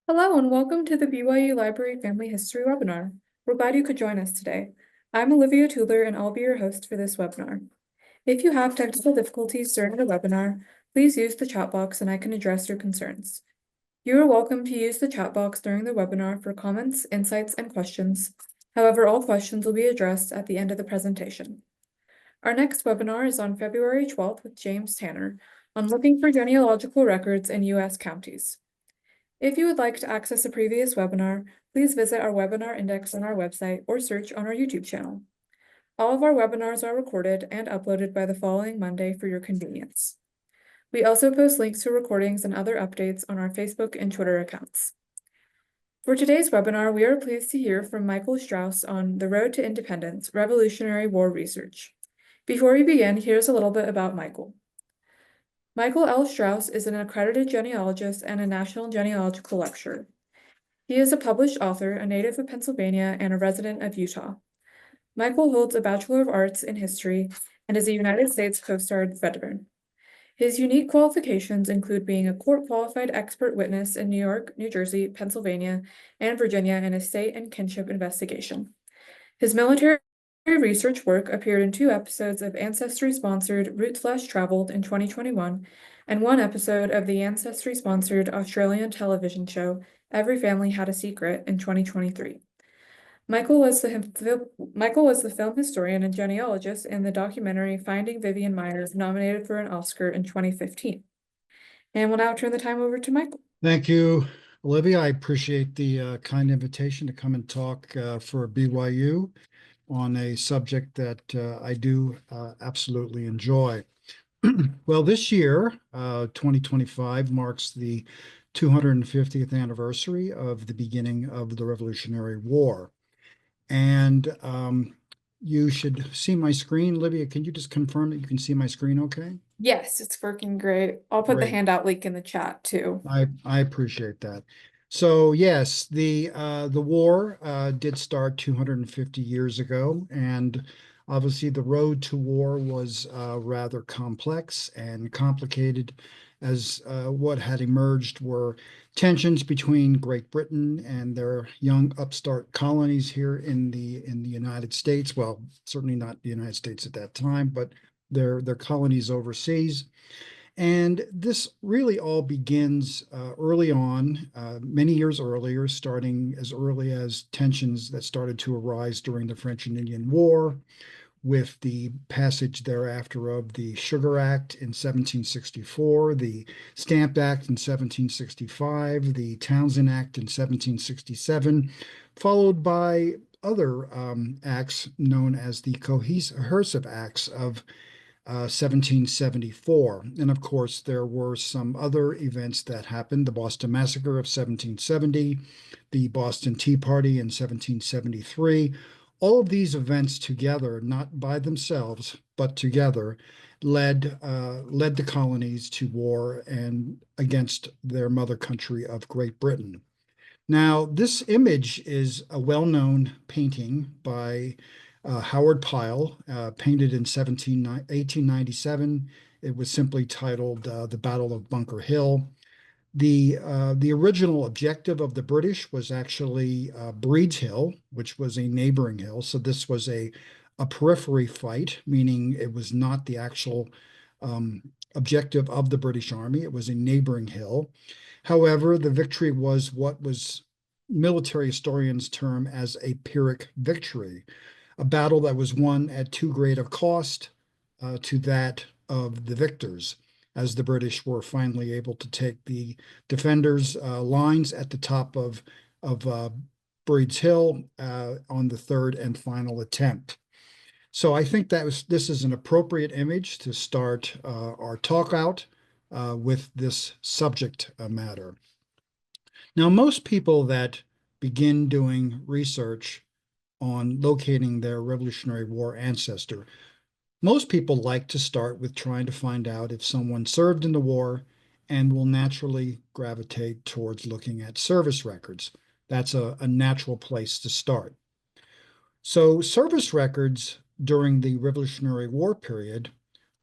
Hello and welcome to the BYU Library Family History webinar. We're glad you could join us today. I'm Olivia Tuller and I'll be your host for this webinar. If you have technical difficulties during the webinar, please use the chat box and I can address your concerns. You are welcome to use the chat box during the webinar for comments, insights, and questions. However, all questions will be addressed at the end of the presentation. Our next webinar is on February 12th with James Tanner on looking for genealogical records in U.S. counties. If you would like to access a previous webinar, please visit our webinar index on our website or search on our YouTube channel. All of our webinars are recorded and uploaded by the following Monday for your convenience. We also post links to recordings and other updates on our Facebook and Twitter accounts. For today's webinar, we are pleased to hear from Michael Strauss on The Road to Independence, Revolutionary War Research. Before we begin, here's a little bit about Michael. Michael L. Strauss is an accredited genealogist and a national genealogical lecturer. He is a published author, a native of Pennsylvania, and a resident of Utah. Michael holds a Bachelor of Arts in History and is a United States Coast Guard veteran. His unique qualifications include being a court-qualified expert witness in New York, New Jersey, Pennsylvania, and Virginia in estate and kinship investigation. His military research work appeared in 2 episodes of Ancestry-sponsored Route/Traveled in 2021 and 1 episode of the Ancestry-sponsored Australian television show Every Family Had a Secret in 2023. Michael was the film historian and genealogist in the documentary Finding Vivian Myers, nominated for an Oscar in 2015. And we'll now turn the time over to Michael. Thank you, Olivia. I appreciate the kind invitation to come and talk for BYU on a subject that I do absolutely enjoy. Well, this year, 2025, marks the 250th anniversary of the beginning of the Revolutionary War. And you should see my screen. Olivia, can you just confirm that you can see my screen okay? Yes, it's working great. I'll put the Great. handout link in the chat too. I appreciate that. So yes, the war did start 250 years ago, and obviously the road to war was rather complex and complicated, as what had emerged were tensions between Great Britain and their young upstart colonies here in the United States. Well, certainly not the United States at that time, but their colonies overseas. And this really all begins early on, many years earlier, starting as early as tensions that started to arise during the French and Indian War, with the passage thereafter of the Sugar Act in 1764, the Stamp Act in 1765, the Townshend Act in 1767, followed by other acts known as the Coercive Acts of 1774. And of course, there were some other events that happened: the Boston Massacre of 1770, the Boston Tea Party in 1773. All of these events together, not by themselves, but together, led the colonies to war and against their mother country of Great Britain. Now, this image is a well-known painting by Howard Pyle, painted in 1897. It was simply titled The Battle of Bunker Hill. The original objective of the British was actually Breed's Hill, which was a neighboring hill. So this was a periphery fight, meaning it was not the actual objective of the British Army. It was a neighboring hill. However, the victory was what was military historians term as a Pyrrhic victory, a battle that was won at too great a cost to that of the victors, as the British were finally able to take the defenders' lines at the top of Breed's Hill on the third and final attempt. So I think this is an appropriate image to start our talk out with this subject matter. Now, most people that begin doing research on locating their Revolutionary War ancestor, most people like to start with trying to find out if someone served in the war, and will naturally gravitate towards looking at service records. That's a natural place to start. So service records during the Revolutionary War period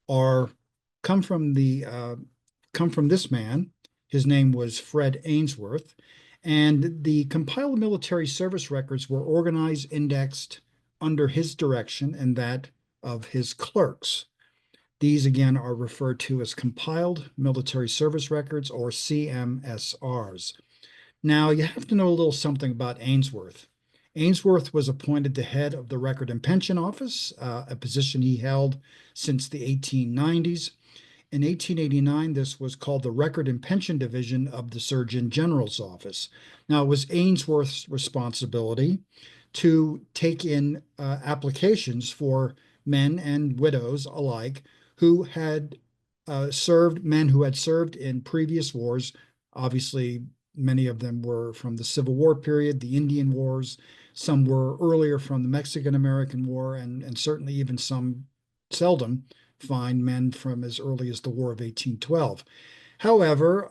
come from this man. His name was Fred Ainsworth, And the compiled military service records were organized, indexed under his direction and that of his clerks. These again are referred to as compiled military service records, or CMSRs. Now, you have to know a little something about Ainsworth. Ainsworth was appointed the head of the Record and Pension Office, a position he held since the 1890s. In 1889, this was called the Record and Pension Division of the Surgeon General's Office. Now, it was Ainsworth's responsibility to take in applications for men and widows alike who had served, men who had served in previous wars. Obviously, many of them were from the Civil War period, the Indian Wars. Some were earlier from the Mexican-American War, and certainly even some seldom find men from as early as the War of 1812. However,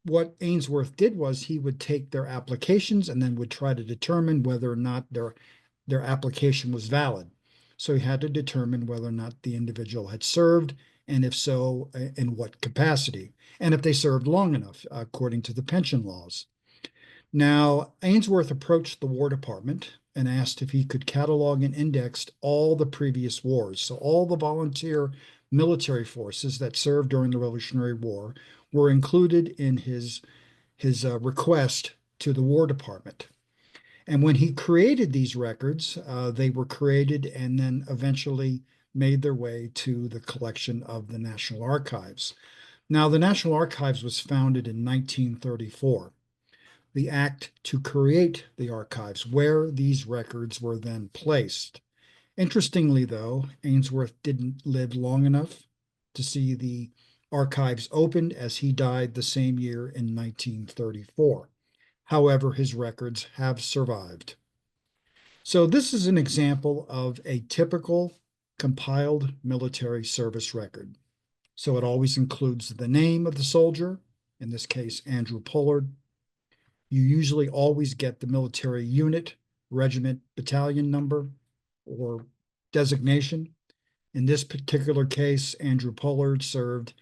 what Ainsworth did was he would take their applications and then would try to determine whether or not their application was valid. So he had to determine whether or not the individual had served, and if so, in what capacity, and if they served long enough, according to the pension laws. Now, Ainsworth approached the War Department and asked if he could catalog and index all the previous wars. So all the volunteer military forces that served during the Revolutionary War were included in his request to the War Department. And when he created these records, they were created and then eventually made their way to the collection of the National Archives. Now, the National Archives was founded in 1934. The act to create the archives, where these records were then placed. Interestingly, though, Ainsworth didn't live long enough to see the archives opened, as he died the same year in 1934. However, his records have survived. So this is an example of a typical compiled military service record. So it always includes the name of the soldier, in this case, Andrew Pollard. You usually always get the military unit, regiment, battalion number, or designation. In this particular case, Andrew Pollard served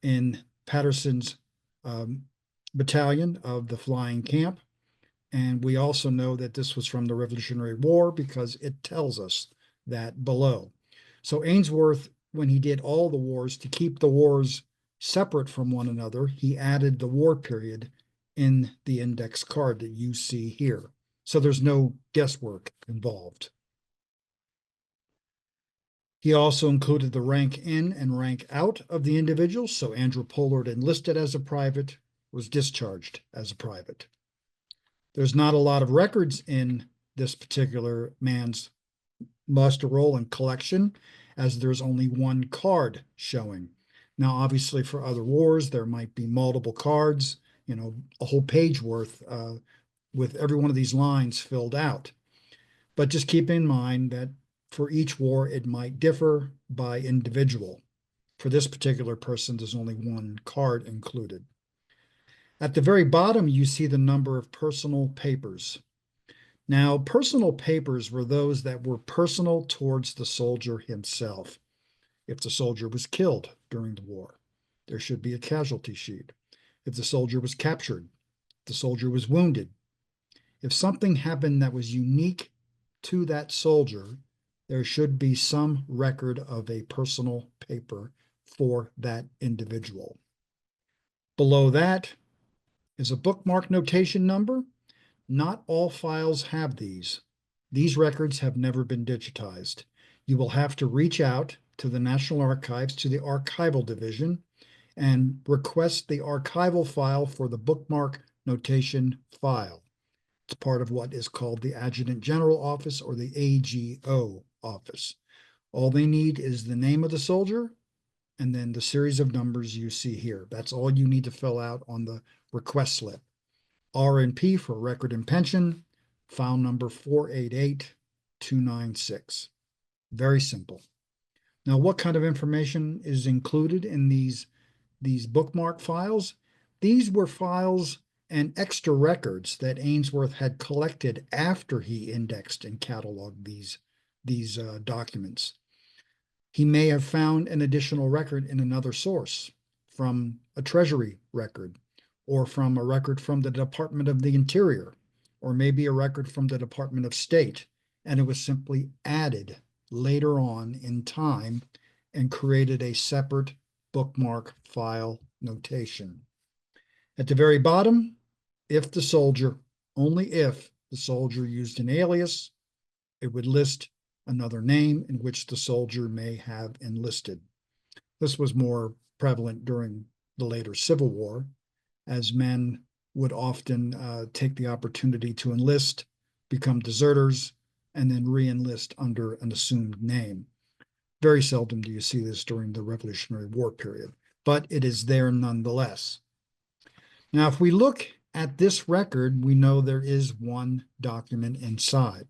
in Patterson's battalion of the Flying Camp. And we also know that this was from the Revolutionary War because it tells us that below. So Ainsworth, when he did all the wars, to keep the wars separate from one another, he added the war period in the index card that you see here. So there's no guesswork involved. He also included the rank in and rank out of the individual. So Andrew Pollard, enlisted as a private, was discharged as a private. There's not a lot of records in this particular man's muster roll and collection, as there's only one card showing. Now, obviously, for other wars, there might be multiple cards, a whole page worth with every one of these lines filled out. But just keep in mind that for each war, it might differ by individual. For this particular person, there's only one card included. At the very bottom, you see the number of personal papers. Now, personal papers were those that were personal towards the soldier himself. If the soldier was killed during the war, there should be a casualty sheet. If the soldier was captured, if the soldier was wounded, if something happened that was unique to that soldier, there should be some record of a personal paper for that individual. Below that is a bookmark notation number. Not all files have these. These records have never been digitized. You will have to reach out to the National Archives, to the Archival Division, and request the archival file for the bookmark notation file. It's part of what is called the Adjutant General Office, or the AGO office. All they need is the name of the soldier and then the series of numbers you see here. That's all you need to fill out on the request slip. R&P for Record and Pension, file number 488296. Very simple. Now, what kind of information is included in these bookmark files? These were files and extra records that Ainsworth had collected after he indexed and cataloged these documents. He may have found an additional record in another source, from a Treasury record or from a record from the Department of the Interior, or maybe a record from the Department of State, and it was simply added later on in time and created a separate bookmark file notation. At the very bottom, if the soldier, only if the soldier used an alias, it would list another name in which the soldier may have enlisted. This was more prevalent during the later Civil War, as men would often take the opportunity to enlist, become deserters, and then re-enlist under an assumed name. Very seldom do you see this during the Revolutionary War period, but it is there nonetheless. Now, if we look at this record, we know there is one document inside.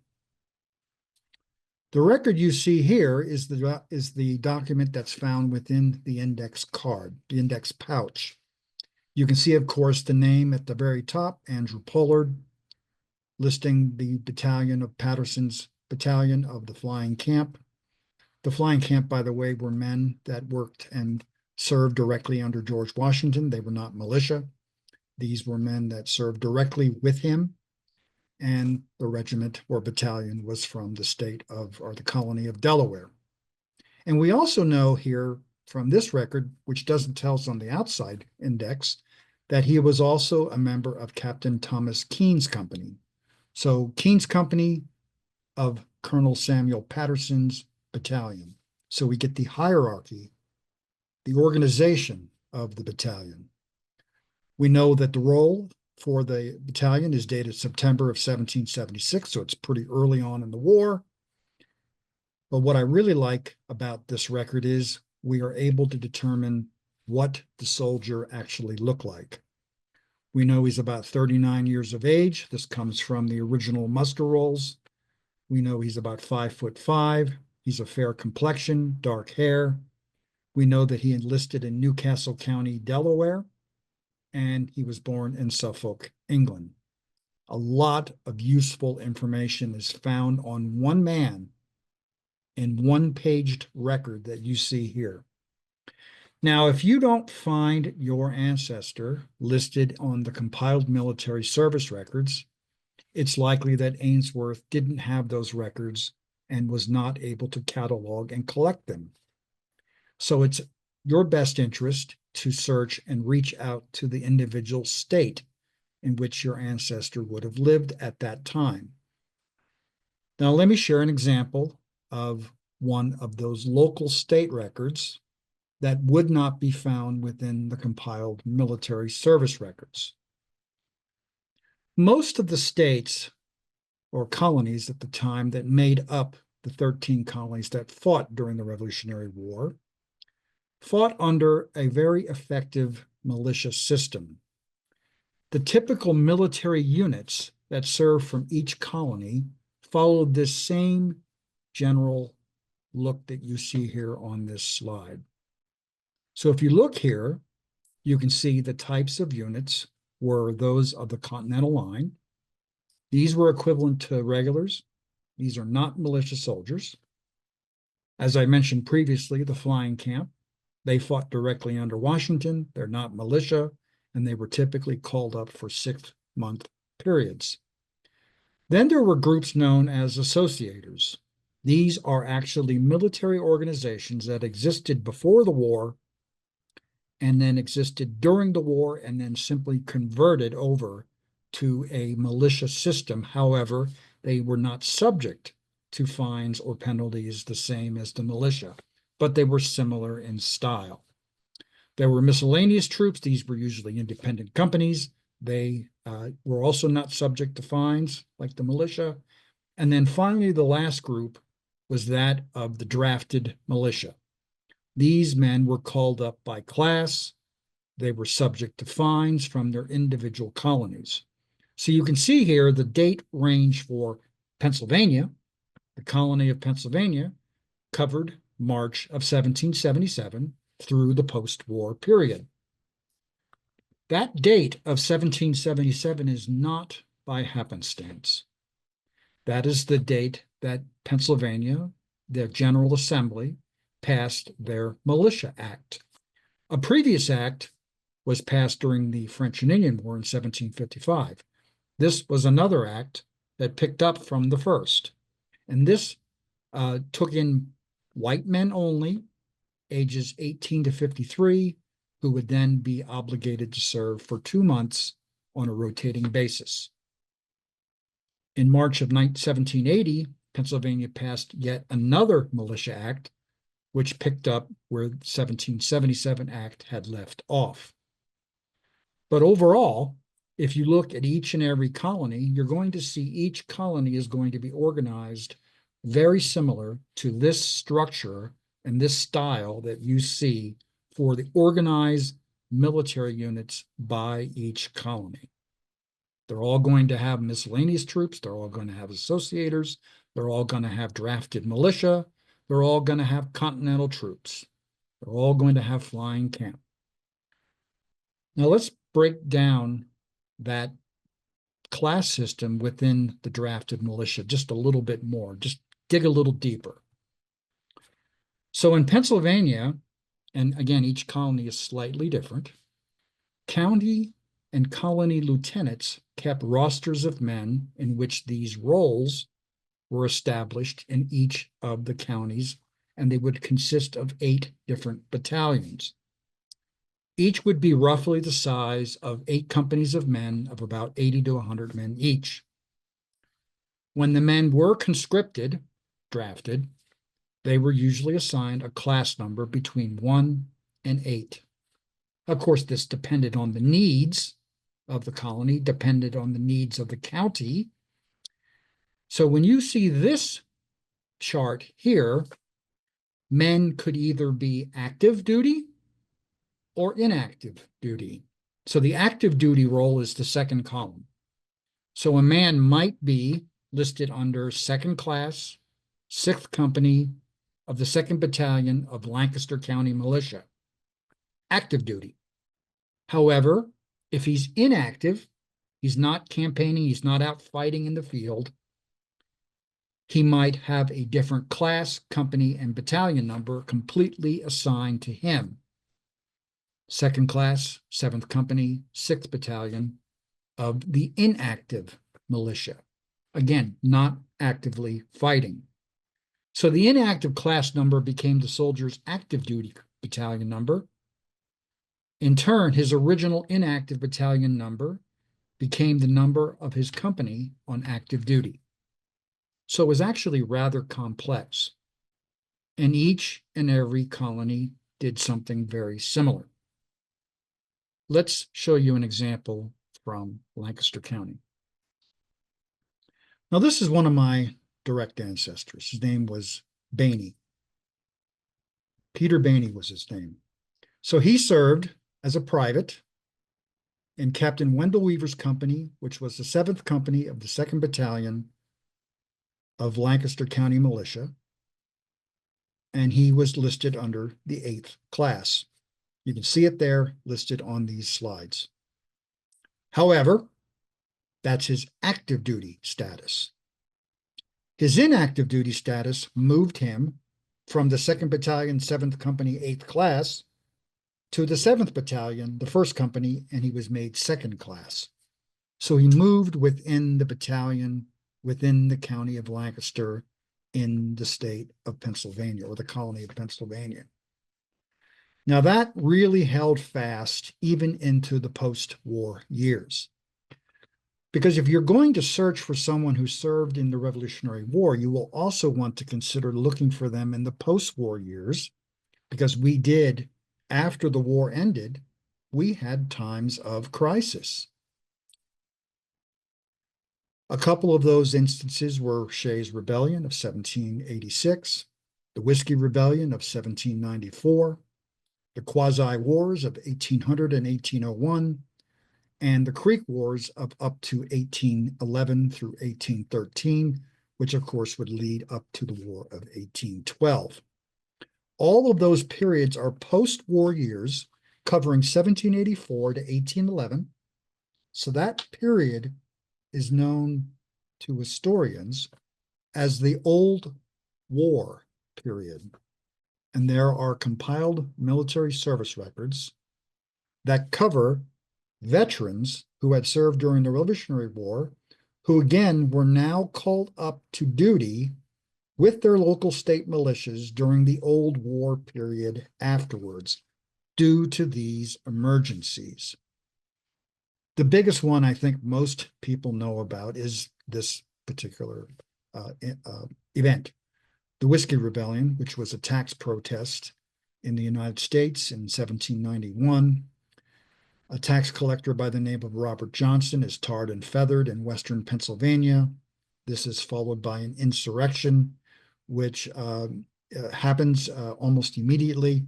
The record you see here is the document that's found within the index card, the index pouch. You can see, of course, the name at the very top, Andrew Pollard, listing the battalion of Patterson's battalion of the Flying Camp. The Flying Camp, by the way, were men that worked and served directly under George Washington. They were not militia. These were men that served directly with him, and the regiment or battalion was from the state of, or the colony of Delaware. And we also know here from this record, which doesn't tell us on the outside index, that he was also a member of Captain Thomas Keene's company. So Keene's company of Colonel Samuel Patterson's battalion. So we get the hierarchy, the organization of the battalion. We know that the roll for the battalion is dated September of 1776, so it's pretty early on in the war. But what I really like about this record is we are able to determine what the soldier actually looked like. We know he's about 39 years of age. This comes from the original muster rolls. We know he's about 5'5". He's a fair complexion, dark hair. We know that he enlisted in Newcastle County, Delaware, and he was born in Suffolk, England. A lot of useful information is found on one man in one-paged record that you see here. Now, if you don't find your ancestor listed on the compiled military service records, it's likely that Ainsworth didn't have those records and was not able to catalog and collect them. So it's your best interest to search and reach out to the individual state in which your ancestor would have lived at that time. Now, let me share an example of one of those local state records that would not be found within the compiled military service records. Most of the states or colonies at the time that made up the 13 colonies that fought during the Revolutionary War fought under a very effective militia system. The typical military units that served from each colony followed this same general look that you see here on this slide. So if you look here, you can see the types of units were those of the Continental Line. These were equivalent to regulars. These are not militia soldiers. As I mentioned previously, the Flying Camp, they fought directly under Washington. They're not militia, and they were typically called up for 6-month periods. Then there were groups known as associators. These are actually military organizations that existed before the war and then existed during the war and then simply converted over to a militia system. However, they were not subject to fines or penalties the same as the militia, but they were similar in style. There were miscellaneous troops. These were usually independent companies. They were also not subject to fines like the militia. And then finally, the last group was that of the drafted militia. These men were called up by class. They were subject to fines from their individual colonies. So you can see here the date range for Pennsylvania. The colony of Pennsylvania covered March of 1777 through the post-war period. That date of 1777 is not by happenstance. That is the date that Pennsylvania, their General Assembly, passed their Militia Act. A previous act was passed during the French and Indian War in 1755. This was another act that picked up from the first. And this took in white men only, ages 18 to 53, who would then be obligated to serve for 2 months on a rotating basis. In March of 1780, Pennsylvania passed yet another militia act, which picked up where the 1777 Act had left off. But overall, if you look at each and every colony, you're going to see each colony is going to be organized very similar to this structure and this style that you see for the organized military units by each colony. They're all going to have miscellaneous troops. They're all going to have associators. They're all going to have drafted militia. They're all going to have continental troops. They're all going to have flying camp. Now let's break down that class system within the drafted militia just a little bit more, just dig a little deeper. So in Pennsylvania, and again, each colony is slightly different, county and colony lieutenants kept rosters of men in which these roles were established in each of the counties, and they would consist of 8 different battalions. Each would be roughly the size of 8 companies of men of about 80 to 100 men each. When the men were conscripted, drafted, they were usually assigned a class number between 1 and 8. Of course, this depended on the needs of the colony, depended on the needs of the county. So when you see this chart here, men could either be active duty or inactive duty. So the active duty role is the second column. So a man might be listed under 2nd class, 6th company of the 2nd Battalion of Lancaster County Militia, active duty. However, if he's inactive, he's not campaigning, he's not out fighting in the field, he might have a different class, company, and battalion number completely assigned to him. 2nd class, 7th company, 6th battalion of the inactive militia. Again, not actively fighting. So the inactive class number became the soldier's active duty battalion number. In turn, his original inactive battalion number became the number of his company on active duty. So it was actually rather complex. And each and every colony did something very similar. Let's show you an example from Lancaster County. Now, this is one of my direct ancestors. His name was Bainey. Peter Bainey was his name. So he served as a private in Captain Wendell Weaver's company, which was the 7th company of the 2nd Battalion of Lancaster County Militia. And he was listed under the 8th class. You can see it there listed on these slides. However, that's his active duty status. His inactive duty status moved him from the 2nd Battalion, 7th Company, 8th class to the 7th Battalion, the 1st Company, and he was made 2nd class. So he moved within the battalion, within the county of Lancaster in the state of Pennsylvania, or the colony of Pennsylvania. Now that really held fast even into the post-war years. Because if you're going to search for someone who served in the Revolutionary War, you will also want to consider looking for them in the post-war years, because we did, after the war ended, we had times of crisis. A couple of those instances were Shays' Rebellion of 1786, the Whiskey Rebellion of 1794, the Quasi-Wars of 1800 and 1801, and the Creek Wars of up to 1811 through 1813, which of course would lead up to the War of 1812. All of those periods are post-war years covering 1784 to 1811. So that period is known to historians as the Old War period. And there are compiled military service records that cover veterans who had served during the Revolutionary War, who again were now called up to duty with their local state militias during the old war period afterwards, due to these emergencies. The biggest one I think most people know about is this particular event, the Whiskey Rebellion, which was a tax protest in the United States in 1791. A tax collector by the name of Robert Johnson is tarred and feathered in western Pennsylvania. This is followed by an insurrection, which happens almost immediately.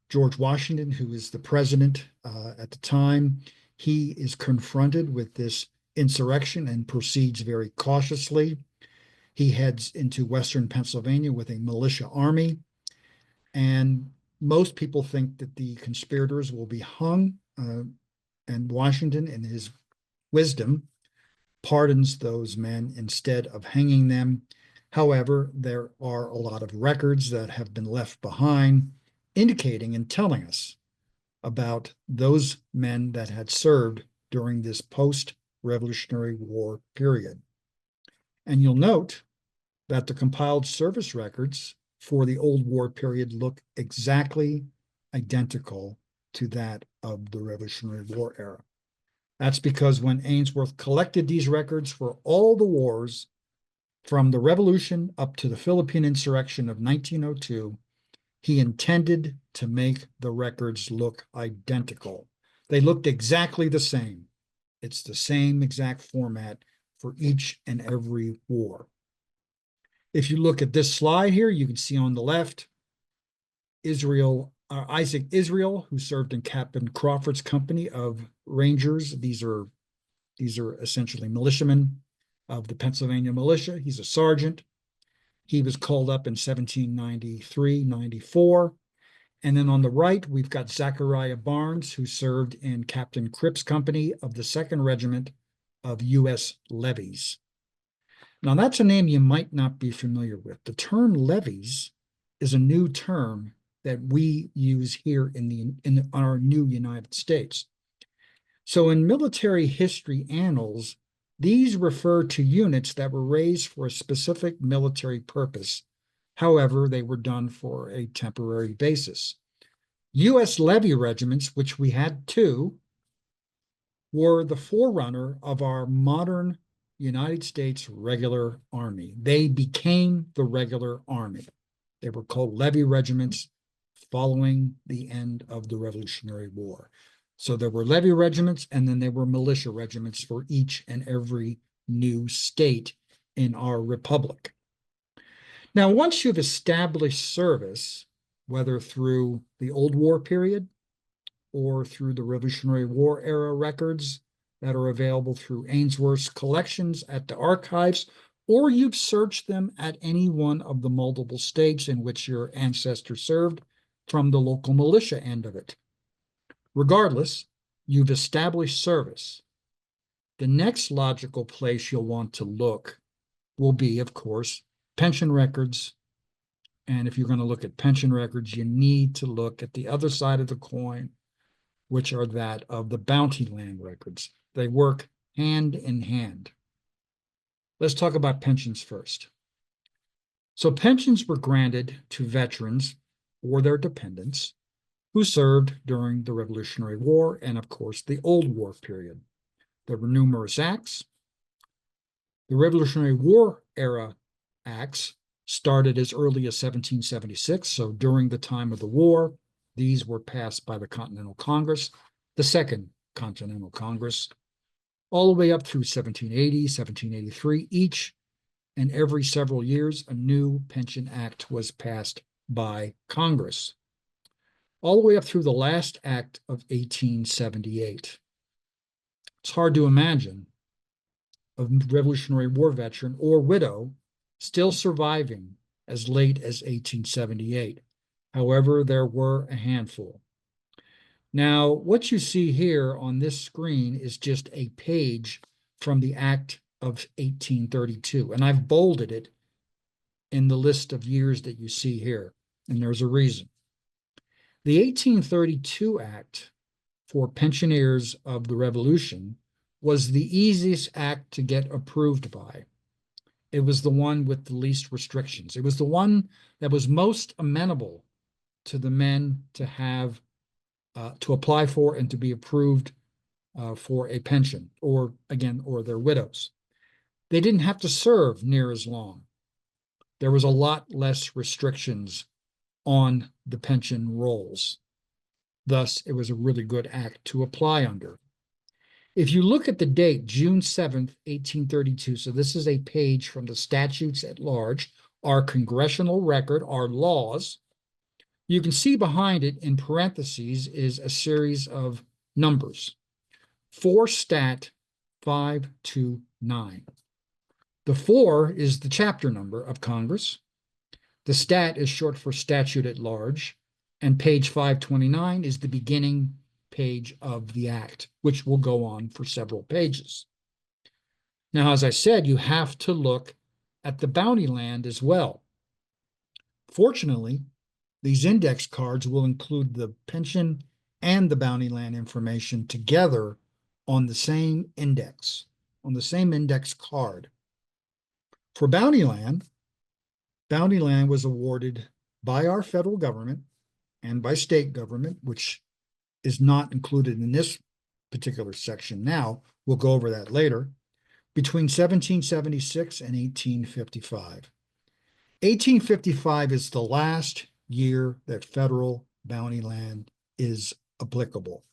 George Washington, who is the president at the time, he is confronted with this insurrection and proceeds very cautiously. He heads into western Pennsylvania with a militia army, and most people think that the conspirators will be hung, and Washington, in his wisdom, pardons those men instead of hanging them. However, there are a lot of records that have been left behind indicating and telling us about those men that had served during this post-Revolutionary War period. And you'll note that the compiled service records for the old war period look exactly identical to that of the Revolutionary War era. That's because when Ainsworth collected these records for all the wars from the Revolution up to the Philippine Insurrection of 1902, he intended to make the records look identical. They looked exactly the same. It's the same exact format for each and every war. If you look at this slide here, you can see on the left, Isaac Israel, who served in Captain Crawford's company of Rangers. These are essentially militiamen of the Pennsylvania militia. He's a sergeant. He was called up in 1793-94. And then on the right, we've got Zachariah Barnes, who served in Captain Cripp's company of the 2nd Regiment of U.S. Levies. Now, that's a name you might not be familiar with. The term levies is a new term that we use here in our new United States. So in military history annals, these refer to units that were raised for a specific military purpose. However, they were done for a temporary basis. U.S. levy regiments, which we had 2, were the forerunner of our modern United States regular army. They became the regular army. They were called levy regiments following the end of the Revolutionary War. So there were levy regiments, and then there were militia regiments for each and every new state in our republic. Now, once you've established service, whether through the old war period or through the Revolutionary War era records that are available through Ainsworth's collections at the archives, or you've searched them at any one of the multiple states in which your ancestor served from the local militia end of it. Regardless, you've established service. The next logical place you'll want to look will be, of course, pension records. And if you're going to look at pension records, you need to look at the other side of the coin, which are that of the bounty land records. They work hand in hand. Let's talk about pensions first. So pensions were granted to veterans or their dependents who served during the Revolutionary War and, of course, the Old War period. There were numerous acts. The Revolutionary War era acts started as early as 1776, so during the time of the war, these were passed by the Continental Congress, the Second Continental Congress, all the way up through 1780, 1783. Each and every several years, a new pension act was passed by Congress, all the way up through the last act of 1878. It's hard to imagine a Revolutionary War veteran or widow still surviving as late as 1878. However, there were a handful. Now, what you see here on this screen is just a page from the Act of 1832, and I've bolded it in the list of years that you see here, and there's a reason. The 1832 Act for pensioners of the Revolution was the easiest act to get approved by. It was the one with the least restrictions. It was the one that was most amenable to the men to have to apply for and to be approved for a pension, or their widows. They didn't have to serve near as long. There was a lot less restrictions on the pension rolls. Thus, it was a really good act to apply under. If you look at the date, June 7th, 1832, so this is a page from the statutes at large, our congressional record, our laws, you can see behind it in parentheses is a series of numbers. 4 Stat 529. The 4 is the chapter number of Congress. The stat is short for statute at large, and page 529 is the beginning page of the act, which will go on for several pages. Now, as I said, you have to look at the bounty land as well. Fortunately, these index cards will include the pension and the bounty land information together on the same index card. For bounty land was awarded by our federal government and by state government, which is not included in this particular section now. We'll go over that later, between 1776 and 1855. 1855 is the last year that federal bounty land is applicable.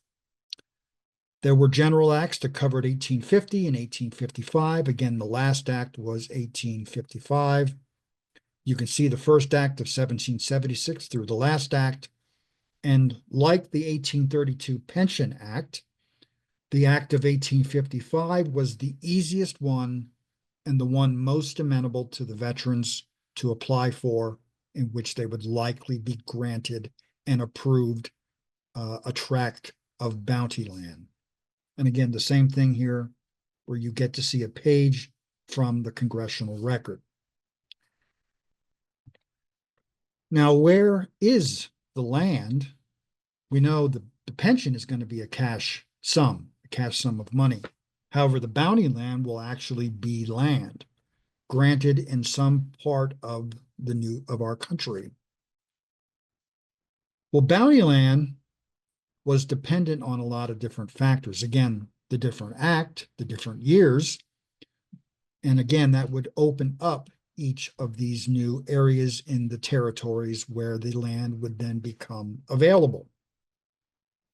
There were general acts that covered 1850 and 1855. Again, the last act was 1855. You can see the first act of 1776 through the last act. And like the 1832 Pension Act, the Act of 1855 was the easiest one and the one most amenable to the veterans to apply for, in which they would likely be granted and approved a tract of bounty land. And again, the same thing here, where you get to see a page from the congressional record. Now, where is the land? We know the pension is going to be a cash sum of money. However, the bounty land will actually be land granted in some part of our country. Well, bounty land was dependent on a lot of different factors. Again, the different act, the different years, and again, that would open up each of these new areas in the territories where the land would then become available.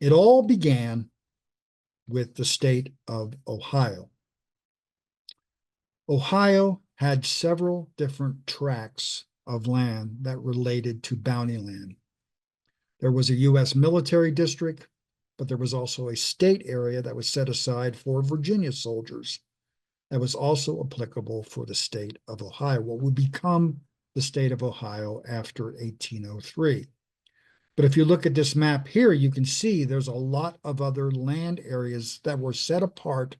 It all began with the state of Ohio. Ohio had several different tracts of land that related to bounty land. There was a U.S. military district, but there was also a state area that was set aside for Virginia soldiers that was also applicable for the state of Ohio, what would become the state of Ohio after 1803. But if you look at this map here, you can see there's a lot of other land areas that were set apart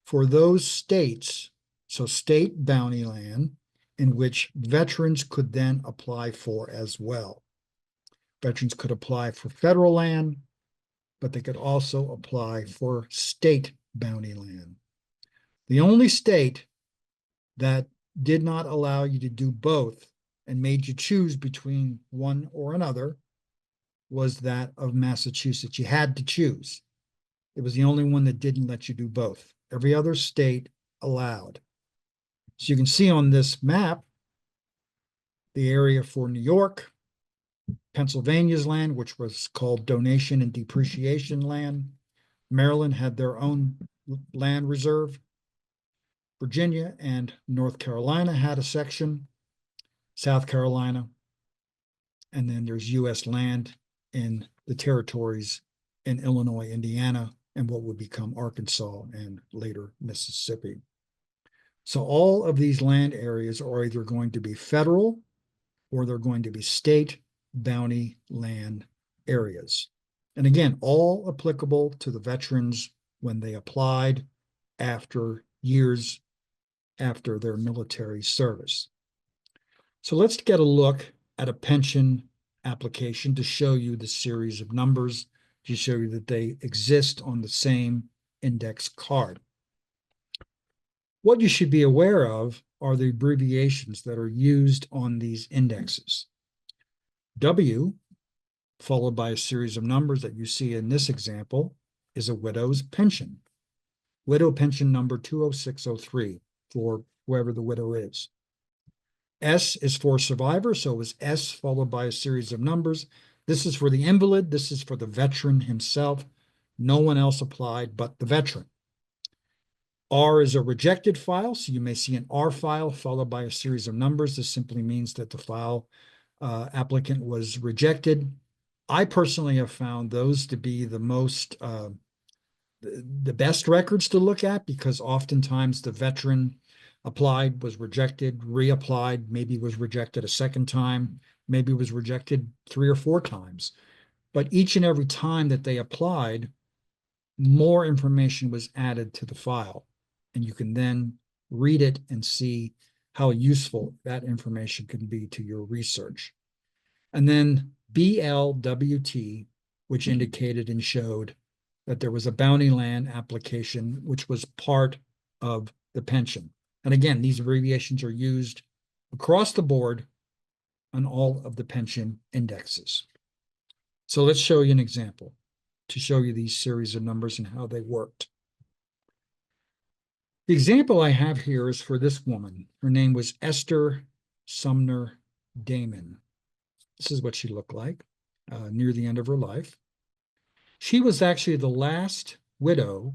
for those states, so state bounty land, in which veterans could then apply for as well. Veterans could apply for federal land, but they could also apply for state bounty land. The only state that did not allow you to do both and made you choose between one or another was that of Massachusetts. You had to choose. It was the only one that didn't let you do both. Every other state allowed. So you can see on this map the area for New York, Pennsylvania's land, which was called donation and depreciation land. Maryland had their own land reserve. Virginia and North Carolina had a section, South Carolina, and then there's U.S. land in the territories in Illinois, Indiana, and what would become Arkansas and later Mississippi. So all of these land areas are either going to be federal or they're going to be state bounty land areas. And again, all applicable to the veterans when they applied after years after their military service. So let's get a look at a pension application to show you the series of numbers to show you that they exist on the same index card. What you should be aware of are the abbreviations that are used on these indexes. W, followed by a series of numbers that you see in this example, is a widow's pension. Widow pension number 20603 for whoever the widow is. S is for survivor, so is S followed by a series of numbers. This is for the invalid. This is for the veteran himself. No one else applied but the veteran. R is a rejected file, so you may see an R file followed by a series of numbers. This simply means that the file applicant was rejected. I personally have found those to be the most the best records to look at, because oftentimes the veteran applied, was rejected, reapplied, maybe was rejected a second time, maybe was rejected 3 or 4 times. But each and every time that they applied, more information was added to the file. And you can then read it and see how useful that information can be to your research. And then BLWT, which indicated and showed that there was a bounty land application, which was part of the pension. And again, these abbreviations are used across the board on all of the pension indexes. So let's show you an example to show you these series of numbers and how they worked. The example I have here is for this woman. Her name was Esther Sumner Damon. This is what she looked like near the end of her life. She was actually the last widow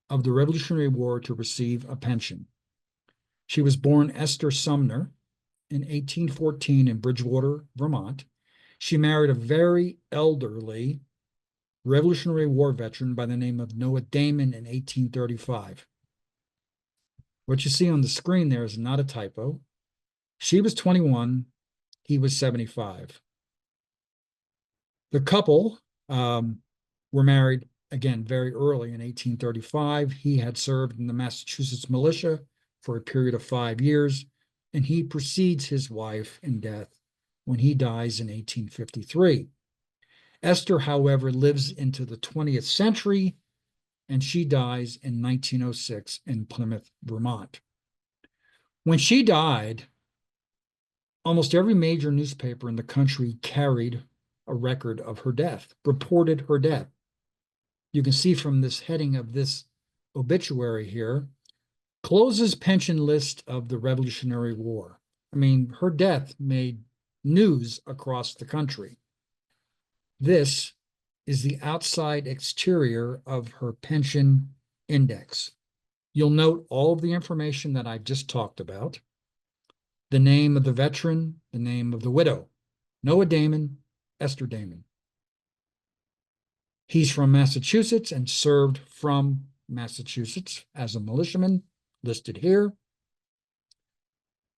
of the Revolutionary War to receive a pension. She was born Esther Sumner in 1814 in Bridgewater, Vermont. She married a very elderly Revolutionary War veteran by the name of Noah Damon in 1835. What you see on the screen there is not a typo. She was 21, he was 75. The couple were married, again, very early in 1835. He had served in the Massachusetts militia for a period of 5 years, and he precedes his wife in death when he dies in 1853. Esther, however, lives into the 20th century, and she dies in 1906 in Plymouth, Vermont. When she died, almost every major newspaper in the country carried a record of her death, reported her death. You can see from this heading of this obituary here, closes pension list of the Revolutionary War. I mean, her death made news across the country. This is the outside exterior of her pension index. You'll note all of the information that I've just talked about. The name of the veteran, the name of the widow, Noah Damon, Esther Damon. He's from Massachusetts and served from Massachusetts as a militiaman, listed here.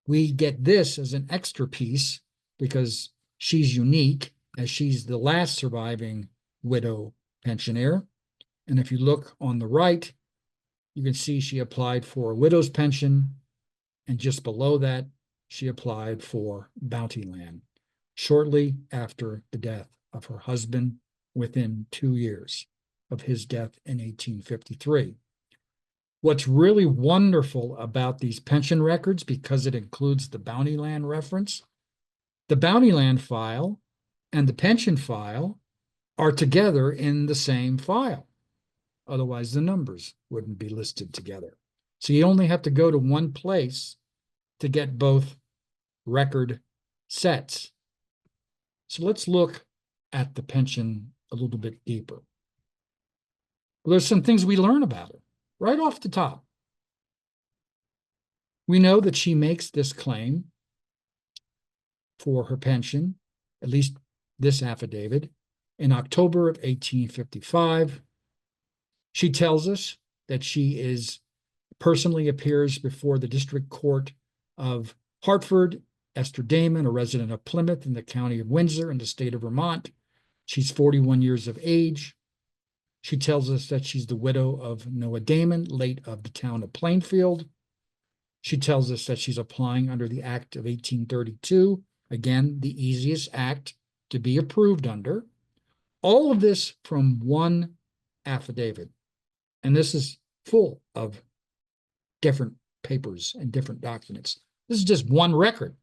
We get this as an extra piece because she's unique, as she's the last surviving widow pensioner. And if you look on the right, you can see she applied for a widow's pension, and just below that, she applied for bounty land shortly after the death of her husband, within 2 years of his death in 1853. What's really wonderful about these pension records, because it includes the bounty land reference, the bounty land file and the pension file are together in the same file. Otherwise, the numbers wouldn't be listed together. So you only have to go to one place to get both record sets. So let's look at the pension a little bit deeper. Well, there's some things we learn about her right off the top. We know that she makes this claim for her pension, at least this affidavit, in October of 1855. She tells us that she personally appears before the District Court of Hartford, Esther Damon, a resident of Plymouth in the county of Windsor in the state of Vermont. She's 41 years of age. She tells us that she's the widow of Noah Damon, late of the town of Plainfield. She tells us that she's applying under the Act of 1832, again, the easiest act to be approved under. all of this from one affidavit. And this is full of different papers and different documents. This is just one record.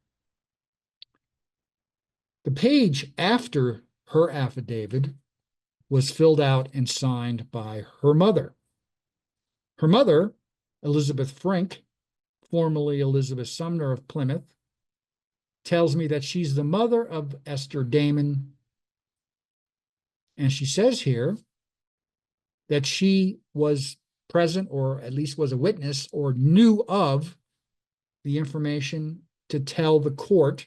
The page after her affidavit was filled out and signed by her mother. Her mother, Elizabeth Frink, formerly Elizabeth Sumner of Plymouth, tells me that she's the mother of Esther Damon. And she says here that she was present, or at least was a witness, or knew of the information to tell the court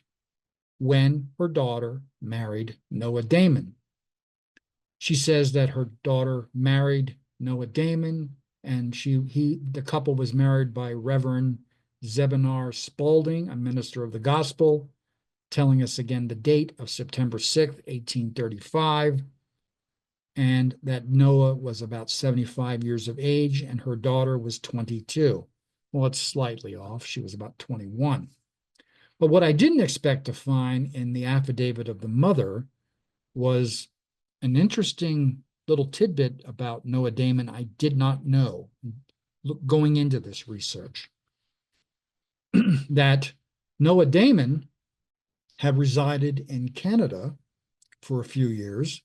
when her daughter married Noah Damon. She says that her daughter married Noah Damon, and the couple was married by Reverend Zebenar Spalding, a minister of the gospel, telling us again the date of September 6th, 1835, and that Noah was about 75 years of age and her daughter was 22. Well, it's slightly off. She was about 21. But what I didn't expect to find in the affidavit of the mother was an interesting little tidbit about Noah Damon I did not know going into this research. That Noah Damon had resided in Canada for a few years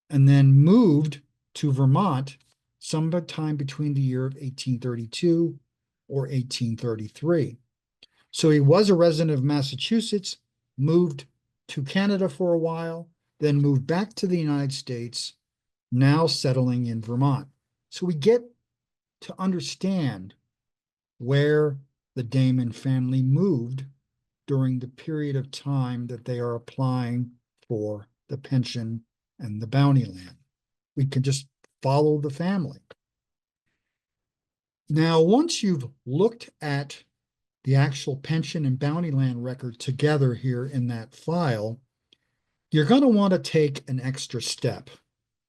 and then moved to Vermont sometime between the year of 1832 or 1833. So he was a resident of Massachusetts, moved to Canada for a while, then moved back to the United States, now settling in Vermont. So we get to understand where the Damon family moved during the period of time that they are applying for the pension and the bounty land. We can just follow the family. Now, once you've looked at the actual pension and bounty land record together here in that file, you're going to want to take an extra step,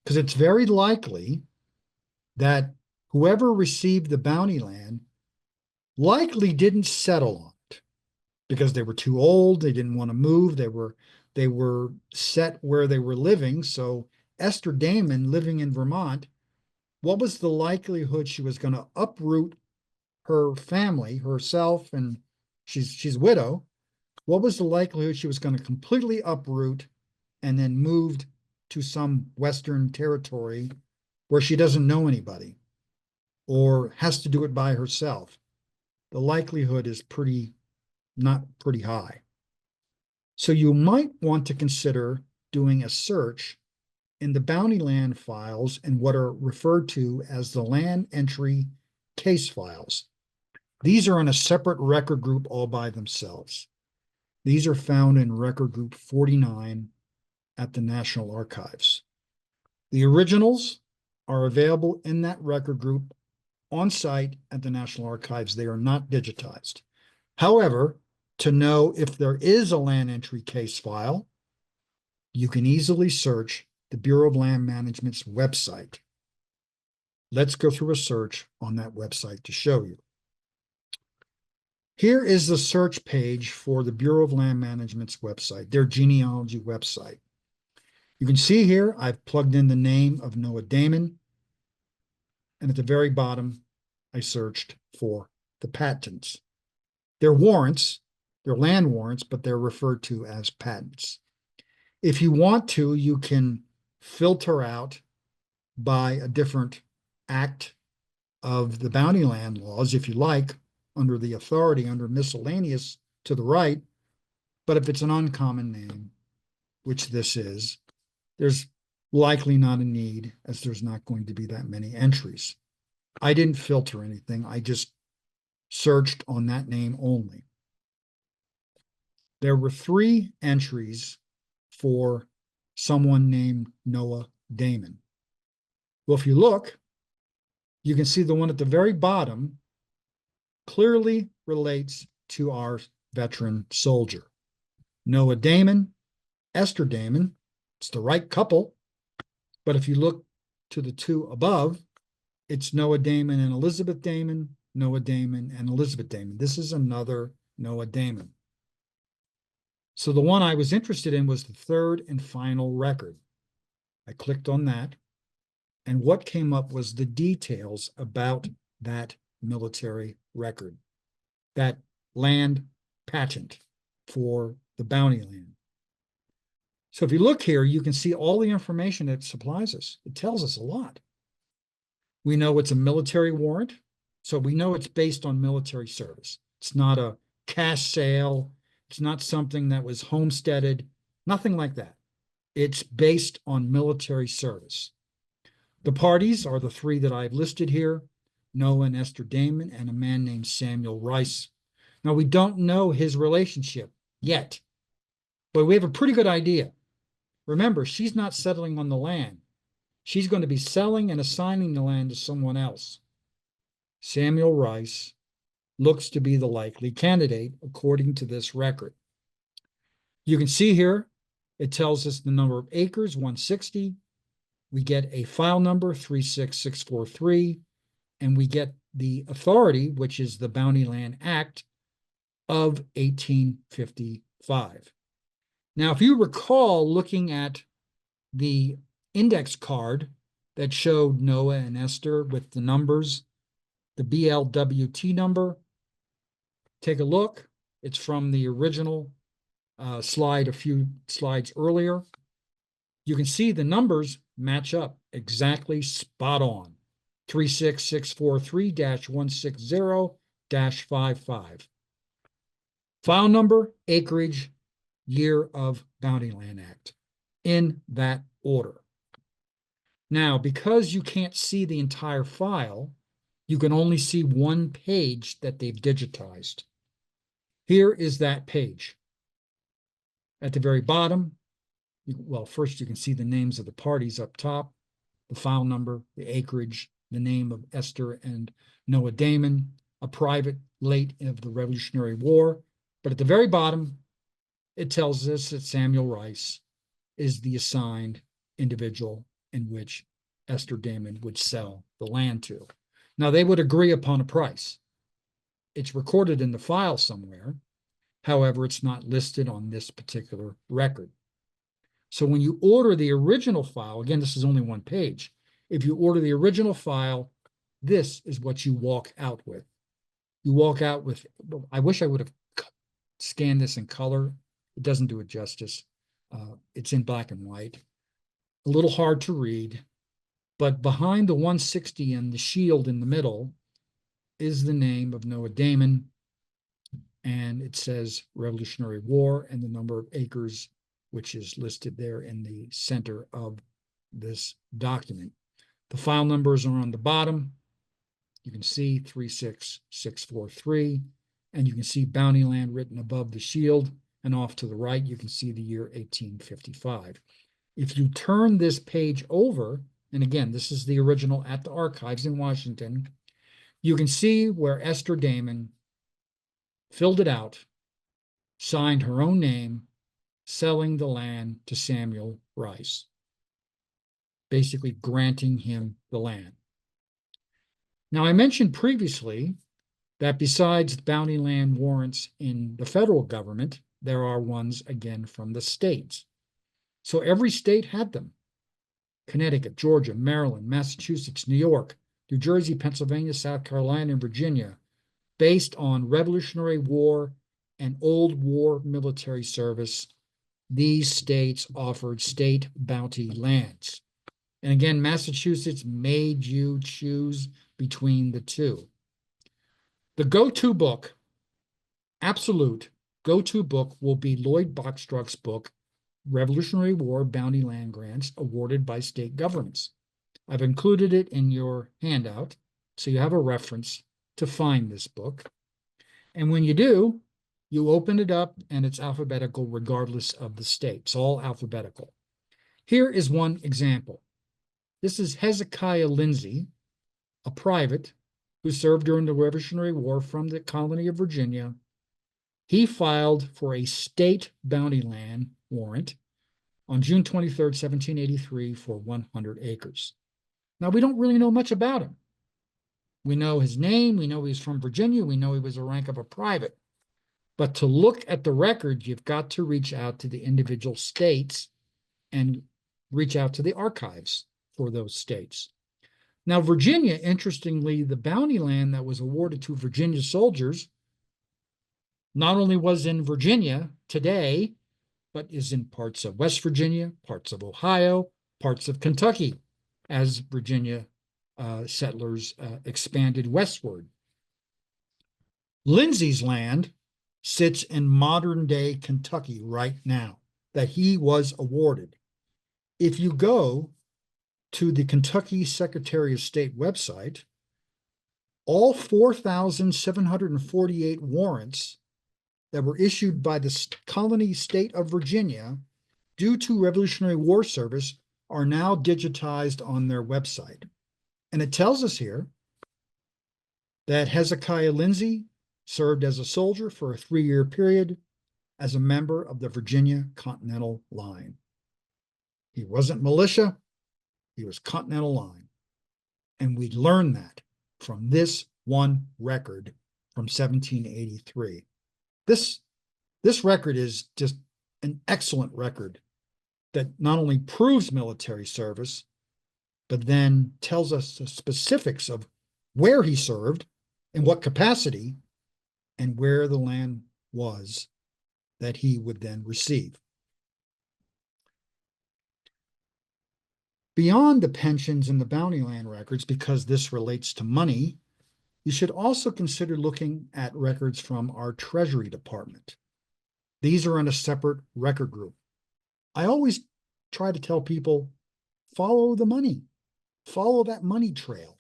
because it's very likely that whoever received the bounty land likely didn't settle on it because they were too old, they didn't want to move, they were set where they were living. So Esther Damon, living in Vermont, what was the likelihood she was going to uproot her family, herself, and she's a widow? What was the likelihood she was going to completely uproot and then moved to some Western territory where she doesn't know anybody or has to do it by herself? The likelihood is not pretty high. So you might want to consider doing a search in the bounty land files and what are referred to as the land entry case files. These are in a separate record group all by themselves. These are found in record group 49 at the National Archives. The originals are available in that record group on site at the National Archives. They are not digitized. However, to know if there is a land entry case file, you can easily search the Bureau of Land Management's website. Let's go through a search on that website to show you. Here is the search page for the Bureau of Land Management's website, their genealogy website. You can see here, I've plugged in the name of Noah Damon, and at the very bottom, I searched for the patents. They're warrants, they're land warrants, but they're referred to as patents. If you want to, you can filter out by a different act of the bounty land laws, if you like, under the authority, under miscellaneous to the right. But if it's an uncommon name, which this is, there's likely not a need, as there's not going to be that many entries. I didn't filter anything. I just searched on that name only. There were 3 entries for someone named Noah Damon. Well, if you look, you can see the one at the very bottom clearly relates to our veteran soldier. Noah Damon, Esther Damon, it's the right couple, but if you look to the 2 above, it's Noah Damon and Elizabeth Damon, Noah Damon and Elizabeth Damon. This is another Noah Damon. So the one I was interested in was the 3rd and final record. I clicked on that, and what came up was the details about that military record, that land patent for the bounty land. So if you look here, you can see all the information it supplies us. It tells us a lot. We know it's a military warrant, so we know it's based on military service. It's not a cash sale. It's not something that was homesteaded, nothing like that. It's based on military service. The parties are the three that I've listed here, Noah and Esther Damon, and a man named Samuel Rice. Now, we don't know his relationship yet, but we have a pretty good idea. Remember, she's not settling on the land. She's going to be selling and assigning the land to someone else. Samuel Rice looks to be the likely candidate, according to this record. You can see here, it tells us the number of acres, 160. We get a file number, 36643, and we get the authority, which is the Bounty Land Act of 1855. Now, if you recall looking at the index card that showed Noah and Esther with the numbers, the BLWT number, take a look. It's from the original slide a few slides earlier. You can see the numbers match up exactly spot on. 36643-160-55. File number, acreage, year of Bounty Land Act, in that order. Now, because you can't see the entire file, you can only see one page that they've digitized. Here is that page. At the very bottom, well, first you can see the names of the parties up top, the file number, the acreage, the name of Esther and Noah Damon, a private late of the Revolutionary War. But at the very bottom, it tells us that Samuel Rice is the assigned individual in which Esther Damon would sell the land to. Now, they would agree upon a price. It's recorded in the file somewhere. However, it's not listed on this particular record. So when you order the original file, again, this is only one page. If you order the original file, this is what you walk out with. You walk out with, I wish I would have scanned this in color. It doesn't do it justice. It's in black and white. A little hard to read, but behind the 160 and the shield in the middle is the name of Noah Damon, and it says Revolutionary War and the number of acres, which is listed there in the center of this document. The file numbers are on the bottom. You can see 36643, and you can see Bounty Land written above the shield, and off to the right, you can see the year 1855. If you turn this page over, and again, this is the original at the archives in Washington, you can see where Esther Damon filled it out, signed her own name, selling the land to Samuel Rice, basically granting him the land. Now, I mentioned previously that besides bounty land warrants in the federal government, there are ones again from the states. So every state had them. Connecticut, Georgia, Maryland, Massachusetts, New York, New Jersey, Pennsylvania, South Carolina, and Virginia, based on Revolutionary War and Old War military service. These states offered state bounty lands. And again, Massachusetts made you choose between the two. The go-to book, absolute go-to book, will be Lloyd Bachstruck's book, Revolutionary War Bounty Land Grants Awarded by State Governments. I've included it in your handout, so you have a reference to find this book. And when you do, you open it up and it's alphabetical regardless of the state. It's all alphabetical. Here is one example. This is Hezekiah Lindsay, a private who served during the Revolutionary War from the colony of Virginia. He filed for a state bounty land warrant on June 23rd, 1783 for 100 acres. Now, we don't really know much about him. We know his name, we know he's from Virginia, we know he was a rank of a private. But to look at the record, you've got to reach out to the individual states and reach out to the archives for those states. Now, Virginia, interestingly, the bounty land that was awarded to Virginia soldiers not only was in Virginia today, but is in parts of West Virginia, parts of Ohio, parts of Kentucky, as Virginia settlers expanded westward. Lindsay's land sits in modern-day Kentucky right now, that he was awarded. If you go to the Kentucky Secretary of State website, all 4,748 warrants that were issued by the colony state of Virginia due to Revolutionary War service are now digitized on their website. And it tells us here that Hezekiah Lindsay served as a soldier for a 3-year period as a member of the Virginia Continental Line. He wasn't militia, he was Continental Line. And we learned that from this one record from 1783. This record is just an excellent record that not only proves military service, but then tells us the specifics of where he served, in what capacity, and where the land was that he would then receive. Beyond the pensions and the bounty land records, because this relates to money, you should also consider looking at records from our Treasury Department. These are in a separate record group. I always try to tell people, follow the money, follow that money trail.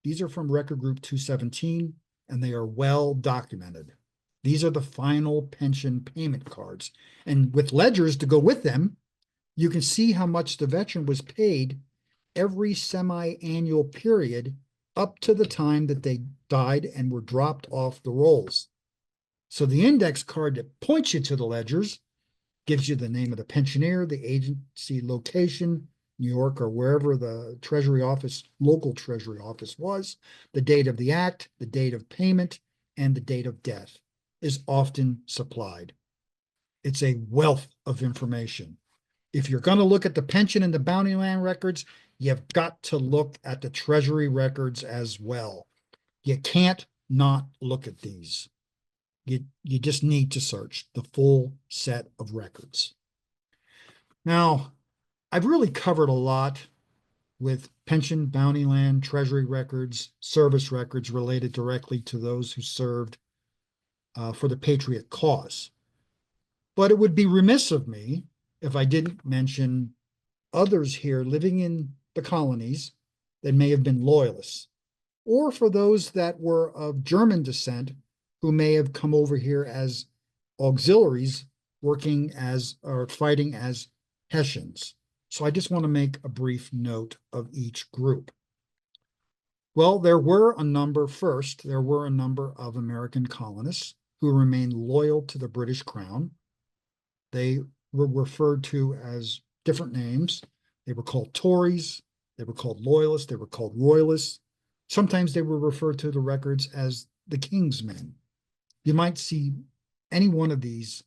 These are from record group 217, and they are well documented. These are the final pension payment cards. And with ledgers to go with them, you can see how much the veteran was paid every semi-annual period up to the time that they died and were dropped off the rolls. So the index card that points you to the ledgers gives you the name of the pensioner, the agency location, New York or wherever the Treasury office, local Treasury office was, the date of the act, the date of payment, and the date of death is often supplied. It's a wealth of information. If you're going to look at the pension and the bounty land records, you've got to look at the Treasury records as well. You can't not look at these. You just need to search the full set of records. Now, I've really covered a lot with pension, bounty land, Treasury records, service records related directly to those who served for the Patriot cause. But it would be remiss of me if I didn't mention others here living in the colonies that may have been loyalists, or for those that were of German descent who may have come over here as auxiliaries working as or fighting as Hessians. So I just want to make a brief note of each group. Well, there were a number of American colonists who remained loyal to the British Crown. They were referred to as different names. They were called Tories, they were called Loyalists, they were called Royalists. Sometimes they were referred to the records as the King's Men. You might see any one of these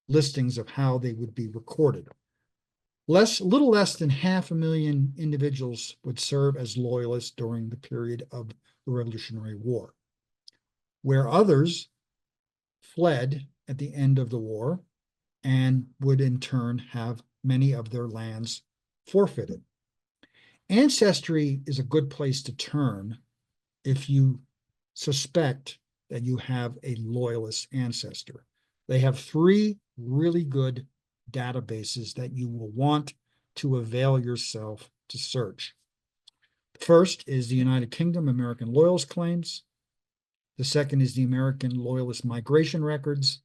listings of how they would be recorded. Little less than 500,000 individuals would serve as loyalists during the period of the Revolutionary War, where others fled at the end of the war and would in turn have many of their lands forfeited. Ancestry is a good place to turn if you suspect that you have a loyalist ancestor. They have 3 really good databases that you will want to avail yourself to search. First is the United Kingdom American Loyalist Claims. The second is the American Loyalist Migration Records.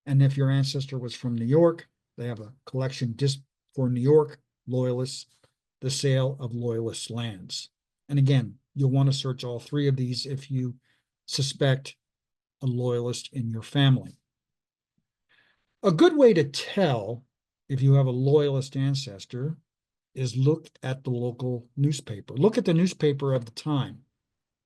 And if your ancestor was from New York, they have a collection just for New York Loyalists, the Sale of Loyalist Lands. And again, you'll want to search all 3 of these if you suspect a loyalist in your family. A good way to tell if you have a loyalist ancestor is look at the local newspaper. Look at the newspaper of the time.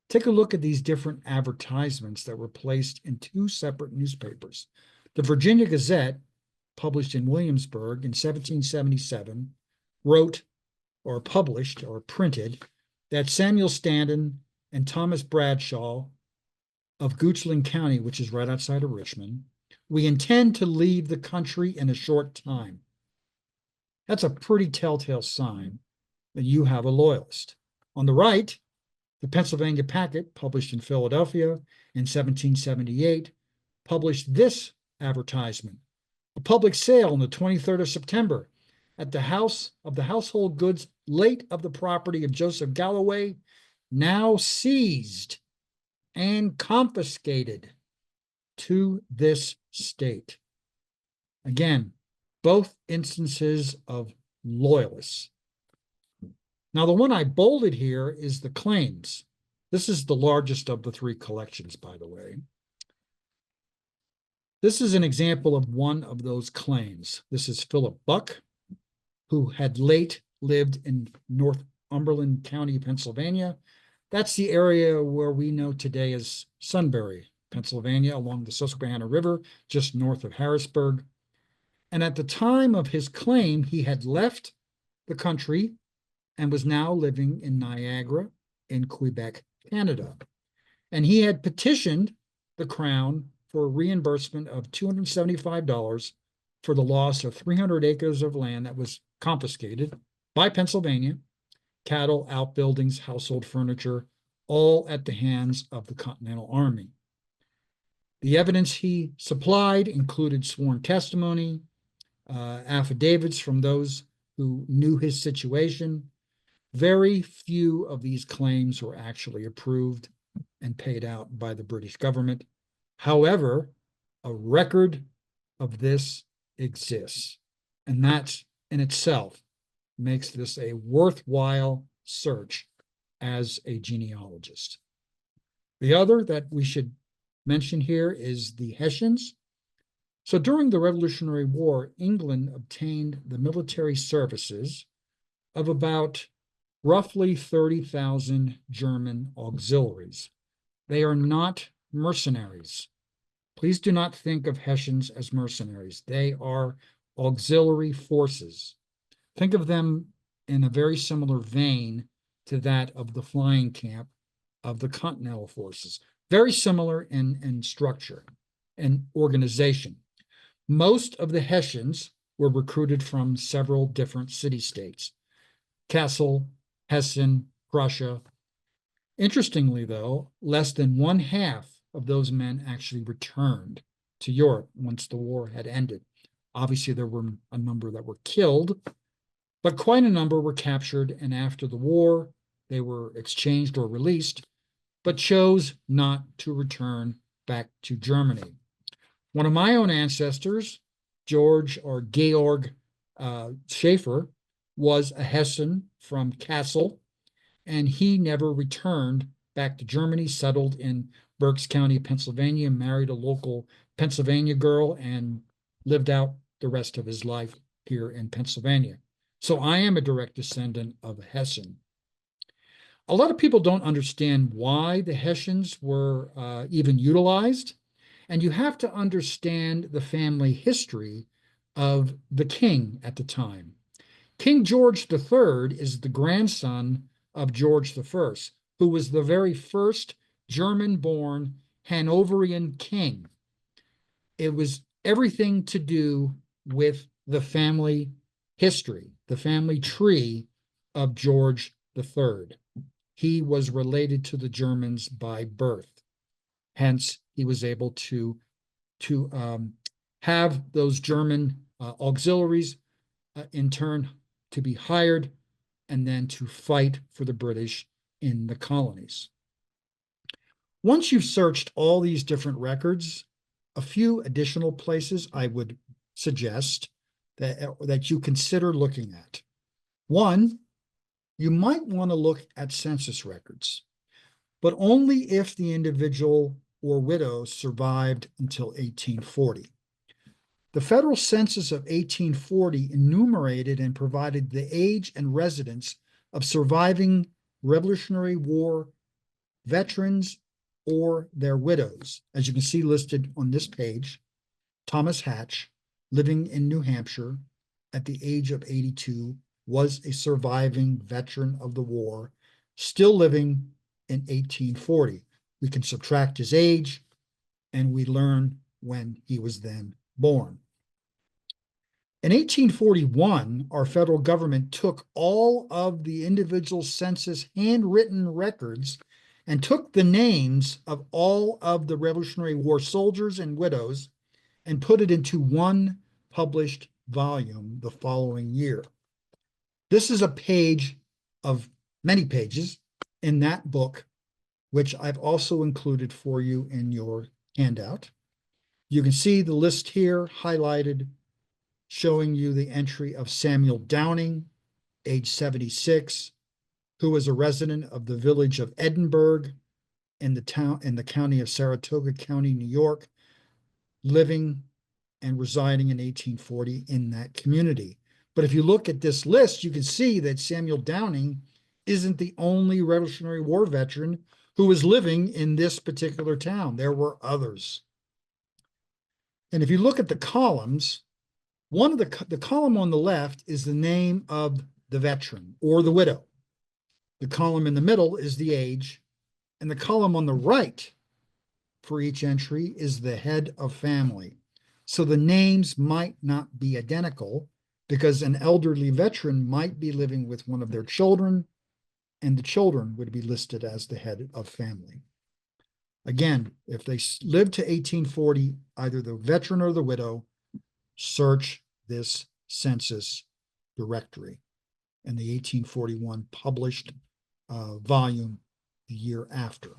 Take a look at these different advertisements that were placed in 2 separate newspapers. The Virginia Gazette, published in Williamsburg in 1777, wrote or published or printed that Samuel Standen and Thomas Bradshaw of Goochland County, which is right outside of Richmond, we intend to leave the country in a short time. That's a pretty telltale sign that you have a loyalist. On the right, the Pennsylvania Packet, published in Philadelphia in 1778, published this advertisement: a public sale on the 23rd of September at the house of the household goods late of the property of Joseph Galloway, now seized and confiscated to this state. Again, both instances of loyalists. Now, the one I bolded here is the claims. This is the largest of the three collections, by the way. This is an example of one of those claims. This is Philip Buck, who had late lived in Northumberland County, Pennsylvania. That's the area where we know today as Sunbury, Pennsylvania, along the Susquehanna River, just north of Harrisburg. And at the time of his claim, he had left the country and was now living in Niagara in Quebec, Canada. And he had petitioned the Crown for a reimbursement of $275 for the loss of 300 acres of land that was confiscated by Pennsylvania, cattle, outbuildings, household furniture, all at the hands of the Continental Army. The evidence he supplied included sworn testimony, affidavits from those who knew his situation. Very few of these claims were actually approved and paid out by the British government. However, a record of this exists, and that in itself makes this a worthwhile search as a genealogist. The other that we should mention here is the Hessians. So during the Revolutionary War, England obtained the military services of about roughly 30,000 German auxiliaries. They are not mercenaries. Please do not think of Hessians as mercenaries. They are auxiliary forces. Think of them in a very similar vein to that of the flying camp of the Continental Forces. Very similar in structure and organization. Most of the Hessians were recruited from several different city-states: Kassel, Hessen, Prussia. Interestingly, though, less than one half of those men actually returned to Europe once the war had ended. Obviously, there were a number that were killed, but quite a number were captured, and after the war, they were exchanged or released, but chose not to return back to Germany. One of my own ancestors, Georg Schaefer, was a Hessian from Kassel, and he never returned back to Germany, settled in Berks County, Pennsylvania, married a local Pennsylvania girl, and lived out the rest of his life here in Pennsylvania. So I am a direct descendant of a Hessian. A lot of people don't understand why the Hessians were even utilized, and you have to understand the family history of the king at the time. King George III is the grandson of George I, who was the very first German-born Hanoverian king. It was everything to do with the family history, the family tree of George III. He was related to the Germans by birth. Hence, he was able to have those German auxiliaries in turn to be hired and then to fight for the British in the colonies. Once you've searched all these different records, a few additional places I would suggest that you consider looking at. One, you might want to look at census records, but only if the individual or widow survived until 1840. The federal census of 1840 enumerated and provided the age and residence of surviving Revolutionary War veterans or their widows. As you can see listed on this page, Thomas Hatch, living in New Hampshire at the age of 82, was a surviving veteran of the war, still living in 1840. We can subtract his age, and we learn when he was then born. In 1841, our federal government took all of the individual census handwritten records and took the names of all of the Revolutionary War soldiers and widows and put it into one published volume the following year. This is a page of many pages in that book, which I've also included for you in your handout. You can see the list here highlighted, showing you the entry of Samuel Downing, age 76, who was a resident of the village of Edinburgh in the county of Saratoga County, New York, living and residing in 1840 in that community. But if you look at this list, you can see that Samuel Downing isn't the only Revolutionary War veteran who was living in this particular town. There were others. And if you look at the columns, one of the column on the left is the name of the veteran or the widow. The column in the middle is the age, and the column on the right for each entry is the head of family. So the names might not be identical because an elderly veteran might be living with one of their children, and the children would be listed as the head of family. Again, if they lived to 1840, either the veteran or the widow, search this census directory and the 1841 published volume the year after.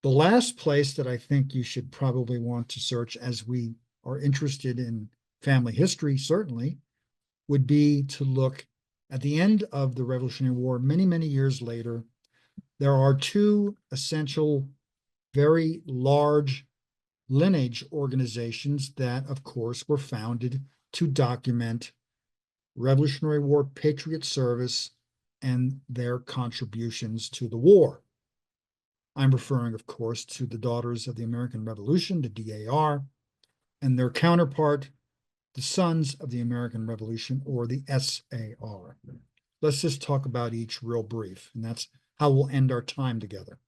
The last place that I think you should probably want to search, as we are interested in family history, certainly, would be to look at the end of the Revolutionary War, many, many years later. There are two essential, very large lineage organizations that, of course, were founded to document Revolutionary War patriot service and their contributions to the war. I'm referring, of course, to the Daughters of the American Revolution, the DAR, and their counterpart, the Sons of the American Revolution, or the SAR. Let's just talk about each real brief, and that's how we'll end our time together.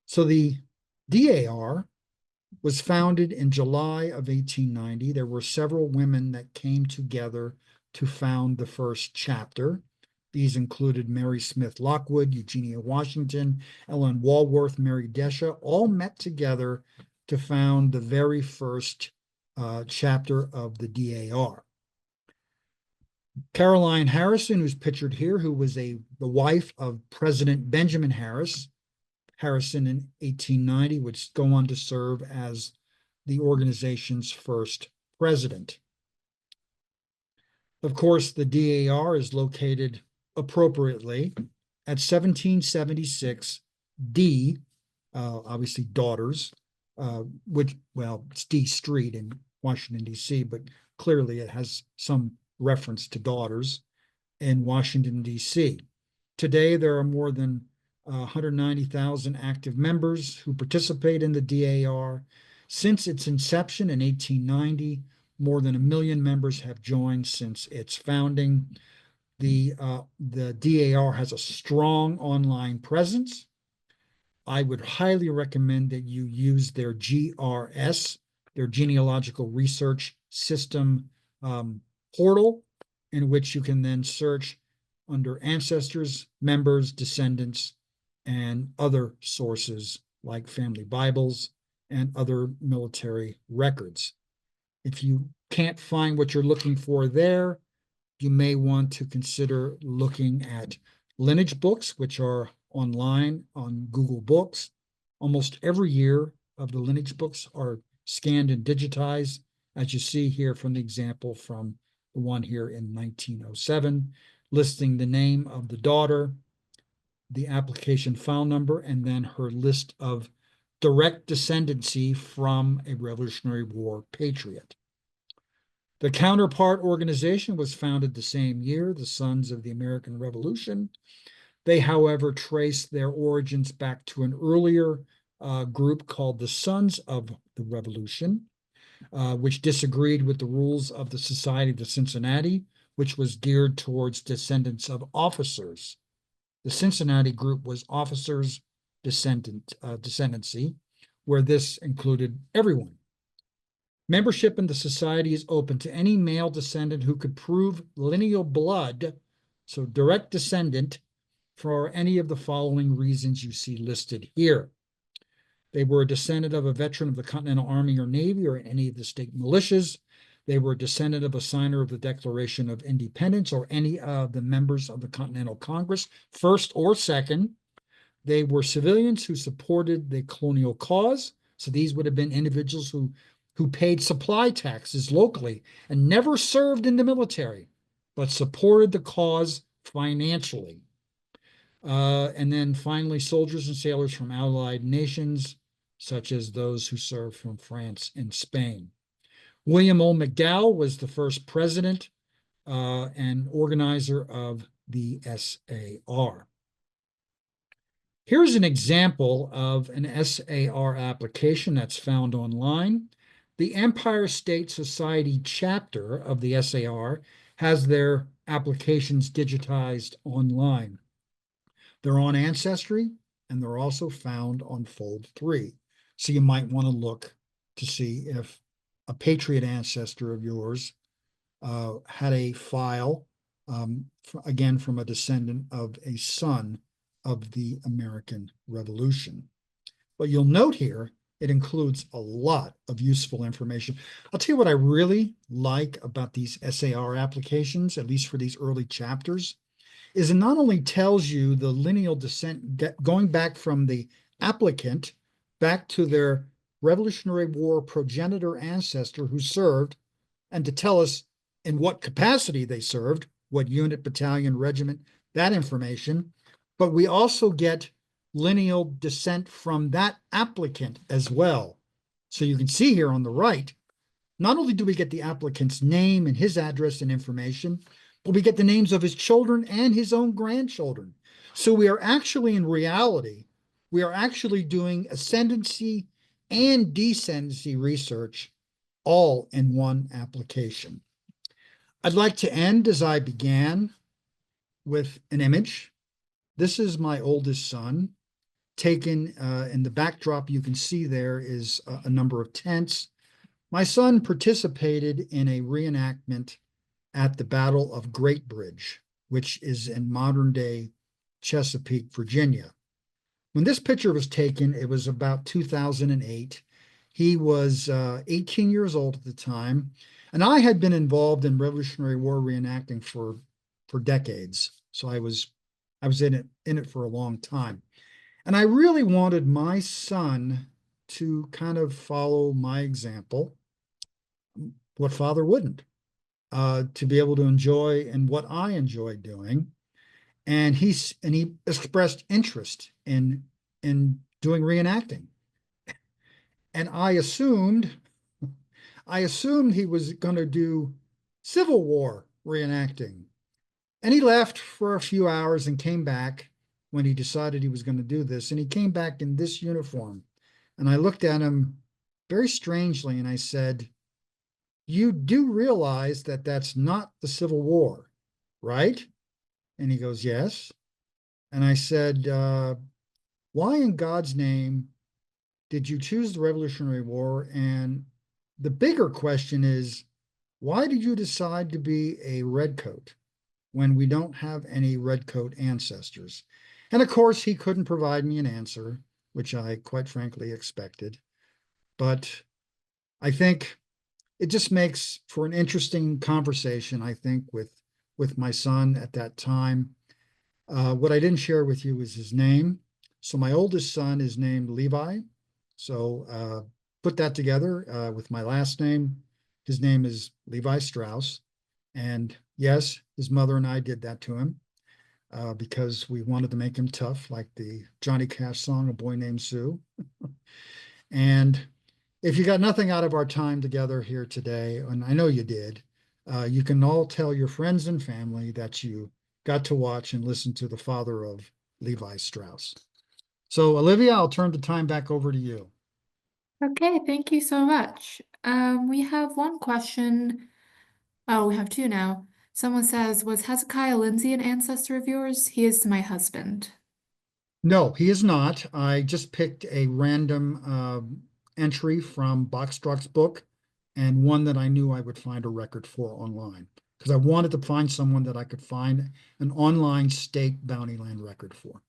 So the DAR was founded in July of 1890. There were several women that came together to found the first chapter. These included Mary Smith Lockwood, Eugenia Washington, Ellen Walworth, Mary Desha, all met together to found the very first chapter of the DAR. Caroline Harrison, who's pictured here, who was the wife of President Benjamin Harrison in 1890, would go on to serve as the organization's first president. Of course, the DAR is located appropriately at 1776 D, obviously Daughters, it's D Street in Washington, D.C., but clearly it has some reference to Daughters in Washington, D.C. Today, there are more than 190,000 active members who participate in the DAR. Since its inception in 1890, more than 1 million members have joined since its founding. The DAR has a strong online presence. I would highly recommend that you use their GRS, their Genealogical Research System portal, in which you can then search under ancestors, members, descendants, and other sources like family Bibles and other military records. If you can't find what you're looking for there, you may want to consider looking at lineage books, which are online on Google Books. Almost every year of the lineage books are scanned and digitized, as you see here from the example from the one here in 1907, listing the name of the daughter, the application file number, and then her list of direct descendancy from a Revolutionary War patriot. The counterpart organization was founded the same year, the Sons of the American Revolution. They, however, trace their origins back to an earlier group called the Sons of the Revolution. which disagreed with the rules of the Society of the Cincinnati, which was geared towards descendants of officers. The Cincinnati group was officers' descendancy, where this included everyone. Membership in the society is open to any male descendant who could prove lineal blood, so direct descendant, for any of the following reasons you see listed here. They were a descendant of a veteran of the Continental Army or Navy or any of the state militias. They were a descendant of a signer of the Declaration of Independence or any of the members of the Continental Congress, first or second. They were civilians who supported the colonial cause. So these would have been individuals who paid supply taxes locally and never served in the military, but supported the cause financially. And then finally, soldiers and sailors from allied nations, such as those who served from France and Spain. William O. McDowell was the first president and organizer of the SAR. Here's an example of an SAR application that's found online. The Empire State Society chapter of the SAR has their applications digitized online. They're on Ancestry, and they're also found on Fold 3. So you might want to look to see if a Patriot ancestor of yours had a file, again, from a descendant of a son of the American Revolution. But you'll note here, it includes a lot of useful information. I'll tell you what I really like about these SAR applications, at least for these early chapters, is it not only tells you the lineal descent going back from the applicant back to their Revolutionary War progenitor ancestor who served, and to tell us in what capacity they served, what unit, battalion, regiment, that information, but we also get lineal descent from that applicant as well. So you can see here on the right, not only do we get the applicant's name and his address and information, but we get the names of his children and his own grandchildren. So we are actually, in reality, we are actually doing ascendancy and descendancy research all in one application. I'd like to end as I began with an image. This is my oldest son, taken in the backdrop you can see there is a number of tents. My son participated in a reenactment at the Battle of Great Bridge, which is in modern-day Chesapeake, Virginia. When this picture was taken, it was about 2008. He was 18 years old at the time, and I had been involved in Revolutionary War reenacting for decades. So I was in it for a long time. And I really wanted my son to kind of follow my example, what father wouldn't, to be able to enjoy and what I enjoy doing. And he expressed interest in doing reenacting. And I assumed he was going to do Civil War reenacting. And he left for a few hours and came back when he decided he was going to do this. And he came back in this uniform. And I looked at him very strangely and I said, "You do realize that that's not the Civil War, right?" And he goes, "Yes." And I said, "Why in God's name did you choose the Revolutionary War? And the bigger question is, why did you decide to be a redcoat when we don't have any redcoat ancestors?" And of course, he couldn't provide me an answer, which I quite frankly expected. But I think it just makes for an interesting conversation, I think, with my son at that time. What I didn't share with you is his name. So my oldest son is named Levi. So put that together with my last name. His name is Levi Strauss. And yes, his mother and I did that to him because we wanted to make him tough, like the Johnny Cash song, A Boy Named Sue. And if you got nothing out of our time together here today, and I know you did, you can all tell your friends and family that you got to watch and listen to the father of Levi Strauss. So Olivia, I'll turn the time back over to you. Okay, thank you so much. We have one question. Oh, we have two now. Someone says, was Hezekiah Lindsay an ancestor of yours? He is to my husband. No, he is not. I just picked a random entry from Boxstruck's book and one that I knew I would find a record for online because I wanted to find someone that I could find an online state bounty land record for.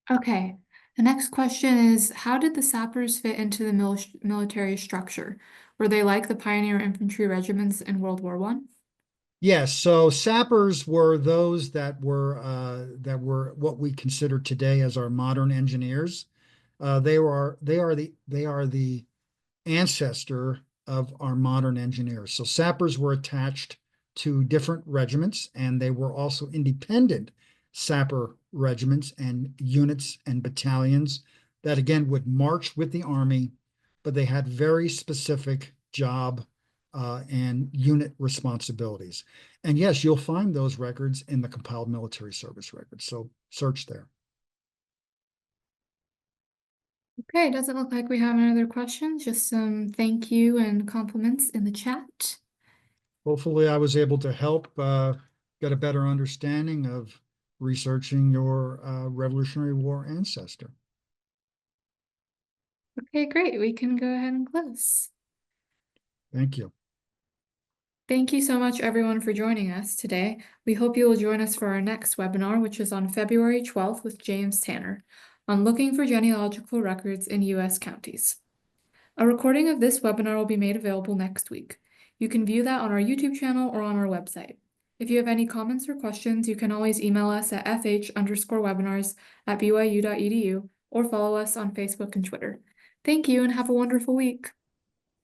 Okay, the next question is, how did the sappers fit into the military structure? Were they like the pioneer infantry regiments in World War I? Yes, so sappers were those that were what we consider today as our modern engineers. They are the ancestor of our modern engineers. So sappers were attached to different regiments, and they were also independent sapper regiments and units and battalions that again would march with the army, but they had very specific job and unit responsibilities. And yes, you'll find those records in the compiled military service records. So search there. Okay, it doesn't look like we have any other questions, just some thank you and compliments in the chat. Hopefully, I was able to help get a better understanding of researching your Revolutionary War ancestor. Okay, great. We can go ahead and close. Thank you. Thank you so much, everyone, for joining us today. We hope you will join us for our next webinar, which is on February 12th with James Tanner on looking for genealogical records in U.S. counties. A recording of this webinar will be made available next week. You can view that on our YouTube channel or on our website. If you have any comments or questions, you can always email us at fh_webinars@byu.edu or follow us on Facebook and Twitter. Thank you and have a wonderful week.